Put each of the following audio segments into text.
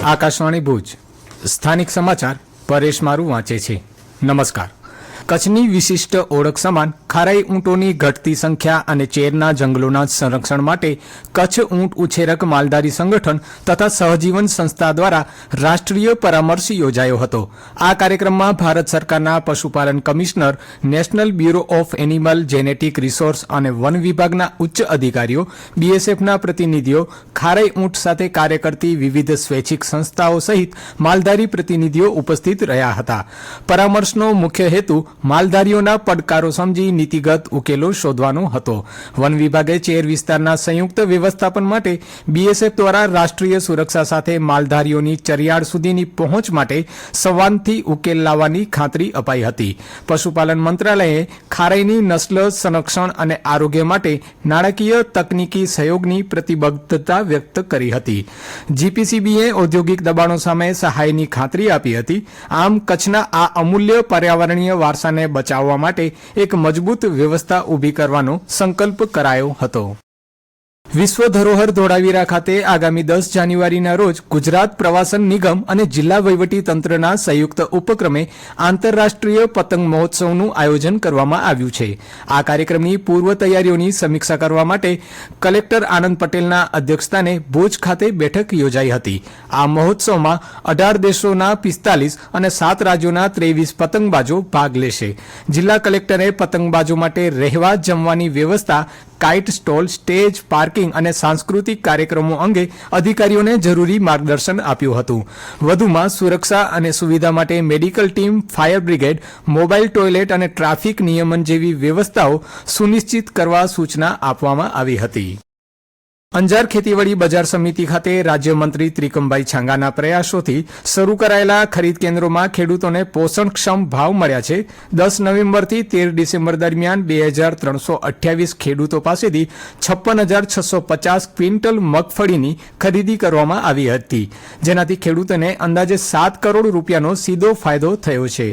આકાશવાણી ભુજ સ્થાનિક સમાચાર પરેશ મારું વાંચે છે। નમસ્કાર। કચ્છની વિશિષ્ટ ઓળખ સમાન ખારાઈ ઊંટોની ઘટતી સંખ્યા અને ચેરના જંગલોના સંરક્ષણ માટે કચ્છ ઊંટ ઉછેરક માલધારી સંગઠન તથા સહજીવન સંસ્થા દ્વારા રાષ્ટ્રીય પરામર્શ યોજાયો હતો। આ કાર્યક્રમમાં ભારત સરકારના પશુપાલન commissioner, national bureau of animal genetic resource અને વન વિભાગના ઉચ્ચ અધિકારીઓ, બીએસએફના પ્રતિનિધિઓ, ખારાઈ ઊંટ સાથે કાર્ય કરતી વિવિધ સ્વૈચ્છિક સંસ્થાઓ સહિત માલધારી પ્રતિનિધિઓ ઉપસ્થિત રહ્યા હતા। પરામર્શનો મુખ્ય હેતુ માલધારીઓના પડકારો સમજી નીતિગત ઉકેલો શોધવાનો હતો। વન વિભાગે ચેર વિસ્તારના સંયુક્ત વ્યવસ્થાપન માટે બીએસએફ દ્વારા રાષ્ટ્રીય સુરક્ષા સાથે માલધારીઓની ચરિયાળ સુધીની પહોંચ માટે સંવાદથી ઉકેલ લાવવાની ખાતરી અપાઈ હતી। પશુપાલન મંત્રાલયે ખારાઈની નસ્લ સંરક્ષણ અને આરોગ્ય માટે નાણાકીય તકનીકી સહયોગની પ્રતિબદ્ધતા વ્યક્ત કરી હતી। જીપીસીબીએ ઔદ્યોગિક દબાણો સામે સહાયની ખાતરી આપી હતી। આમ કચ્છના આ અમૂલ્ય પર્યાવરણીય વારસાને બચાવવા માટે એક મજબૂત વ્યવસ્થા ઊભી કરવાનો સંકલ્પ કરાયો હતો। વિશ્વ ધરોહર ધોળાવીરા ખાતે આગામી 10 જાન્યુઆરીના રોજ ગુજરાત પ્રવાસન નિગમ અને જિલ્લા વહીવટી તંત્રના સંયુક્ત ઉપક્રમે આંતરરાષ્ટ્રીય પતંગ મહોત્સવનું આયોજન કરવામાં આવ્યું છે। આ કાર્યક્રમની પૂર્વ તૈયારીઓની સમીક્ષા કરવા માટે કલેક્ટર આનંદ પટેલના અધ્યક્ષસ્થાને ભુજ ખાતે બેઠક યોજાઈ હતી। આ મહોત્સવમાં 18 દેશોના 45 અને 7 રાજ્યોના 23 પતંગબાજો ભાગ લેશે। જિલ્લા કલેક્ટરે પતંગબાજો માટે રહેવા જમવાની વ્યવસ્થા, કાઇટ સ્ટોલ, સ્ટેજ, પાર્કિંગ અને સાંસ્કૃતિક કાર્યક્રમો અંગે અધિકારીઓને જરૂરી માર્ગદર્શન આપ્યું હતું। વધુમાં સુરક્ષા અને સુવિધા માટે medical team, fire brigade, mobile toilet અને ટ્રાફિક નિયમન જેવી વ્યવસ્થાઓ સુનિશ્ચિત કરવા સૂચના આપવામાં આવી હતી। અંજાર ખેતીવાડી બજાર સમિતિ ખાતે રાજ્યમંત્રી ત્રિકમભાઈ છાંગાના પ્રયાસોથી શરૂ કરાયેલા ખરીદ કેન્દ્રોમાં ખેડૂતોને પોષણક્ષમ ભાવ મળ્યા છે। 10 નવેમ્બરથી 13 ડિસેમ્બર દરમિયાન 2328 ખેડૂતો પાસેથી 56,650 ક્વિન્ટલ મગફળીની ખરીદી કરવામાં આવી હતી, જેનાથી ખેડૂતોને અંદાજે 7 કરોડ રૂપિયાનો સીધો ફાયદો થયો છે।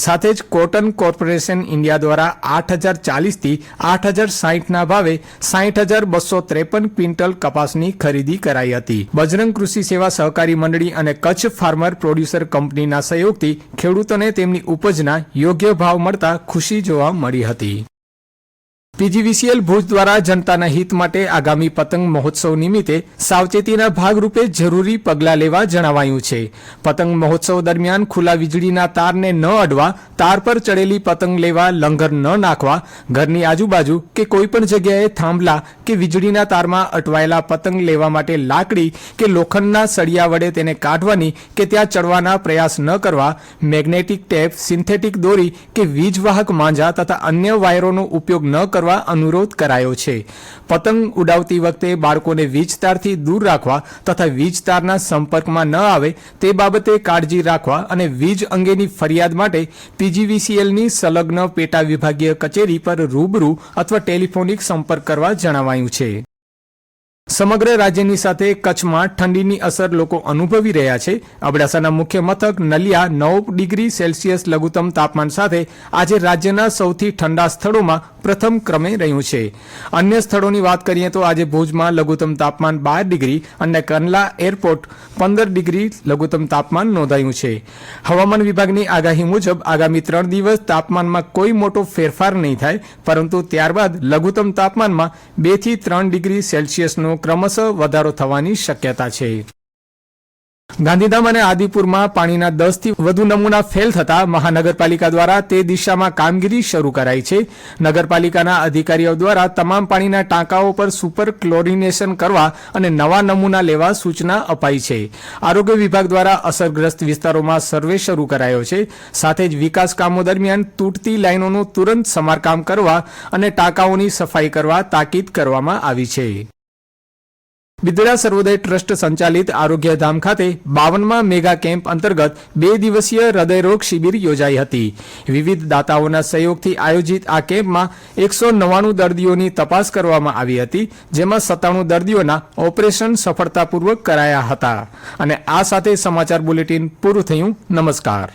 સાથે જ કોટન કોર્પોરેશન ઇન્ડિયા દ્વારા 8,040 થી 8,060ના ભાવે 60,253 ક્વિન્ટલ કપાસની ખરીદી કરાઈ હતી। બજરંગ કૃષિ સેવા સહકારી મંડળી અને કચ્છ ફાર્મર પ્રોડ્યુસર કંપનીના સહયોગથી ખેડૂતોને તેમની ઉપજના યોગ્ય ભાવ મળતા ખુશી જોવા મળી હતી। પીજીવીસીએલ ભુજ દ્વારા જનતાના હિત માટે આગામી પતંગ મહોત્સવ નિમિત્તે સાવચેતીના ભાગરૂપે જરૂરી પગલાં લેવા જણાવાયું છે। પતંગ મહોત્સવ દરમિયાન ખુલ્લા વીજળીના તારને ન અડવા, તાર પર ચડેલી પતંગ લેવા લંગર ન નાખવા, ઘરની આજુબાજુ કે કોઈપણ જગ્યાએ થાંભલા કે વીજળીના તારમાં અટવાયેલા પતંગ લેવા માટે લાકડી કે લોખંડના સળિયા વડે તેને કાઢવાની કે ત્યાં ચડવાના પ્રયાસ ન કરવા, મેગ્નેટિક ટેપ, સિન્થેટિક દોરી કે વીજવાહક માંજા તથા અન્ય વાયરોનો ઉપયોગ ન કરવા અનુરોધ કરાયો છે। પતંગ ઉડાવતી વખતે બાળકોને વીજ તારથી દૂર રાખવા તથા વીજ તારના સંપર્કમાં ન આવે તે બાબતે કાળજી રાખવા અને વીજ અંગેની ફરિયાદ માટે પીજીવીસીએલની સંલગ્ન પેટા વિભાગીય કચેરી પર રૂબરૂ અથવા ટેલિફોનિક સંપર્ક કરવા જણાવાયું છે। સમગ્ર રાજ્યની સાથે કચ્છમાં ઠંડીની અસર લોકો અનુભવી રહ્યા છે। અબડાસાના મુખ્ય મથક નલિયા 9 ડિગ્રી સેલ્સિયસ લઘુત્તમ તાપમાન સાથે આજે રાજ્યના સૌથી ઠંડા સ્થળોમાં પ્રથમ ક્રમે રહ્યું છે। અન્ય સ્થળોની વાત કરીએ તો આજે ભુજમાં લઘુત્તમ તાપમાન 12 ડિગ્રી અને કંડલા એરપોર્ટ 15 ડિગ્રી લઘુત્તમ તાપમાન નોંધાયું છે। હવામાન વિભાગની આગાહી મુજબ આગામી 3 દિવસ તાપમાનમાં કોઈ મોટો ફેરફાર નહીં થાય, પરંતુ ત્યારબાદ લઘુત્તમ તાપમાનમાં 2 થી 3 ડિગ્રી સેલ્સિયસનો ક્રમશઃ વધારો થવાની શક્યતા છે। ગાંધીધામ અને આદિપુરમાં પાણીના 10 થી વધુ નમૂના ફેલ થતા મહાનગરપાલિકા દ્વારા તે દિશામાં કામગીરી શરૂ કરાઈ છે। નગરપાલિકાના અધિકારીઓ દ્વારા તમામ પાણીના ટાંકાઓ પર સુપર ક્લોરિનેશન કરવા અને નવા નમૂના લેવા સૂચના અપાઈ છે। આરોગ્ય વિભાગ દ્વારા અસરગ્રસ્ત વિસ્તારોમાં સર્વે શરૂ કરાયો છે। સાથે જ વિકાસ કામો દરમિયાન તૂટતી લાઇનોનું તુરંત સમારકામ કરવા અને ટાંકાઓની સફાઈ કરવા તાકીદ કરવામાં આવી છે। બિદડા સર્વોદય ટ્રસ્ટ સંચાલિત આરોગ્યધામ ખાતે 52મા મેગા કેમ્પ અંતર્ગત 2 દિવસીય હૃદયરોગ શિબિર યોજાઈ હતી। વિવિધ દાતાઓના સહયોગથી આયોજિત આ કેમ્પમાં 199 દર્દીઓની તપાસ કરવામાં આવી હતી, જેમાં 97 દર્દીઓના ઓપરેશન સફળતાપૂર્વક કરાયા હતા। અને આ સાથે સમાચાર બુલેટિન પૂરું થયું। નમસ્કાર।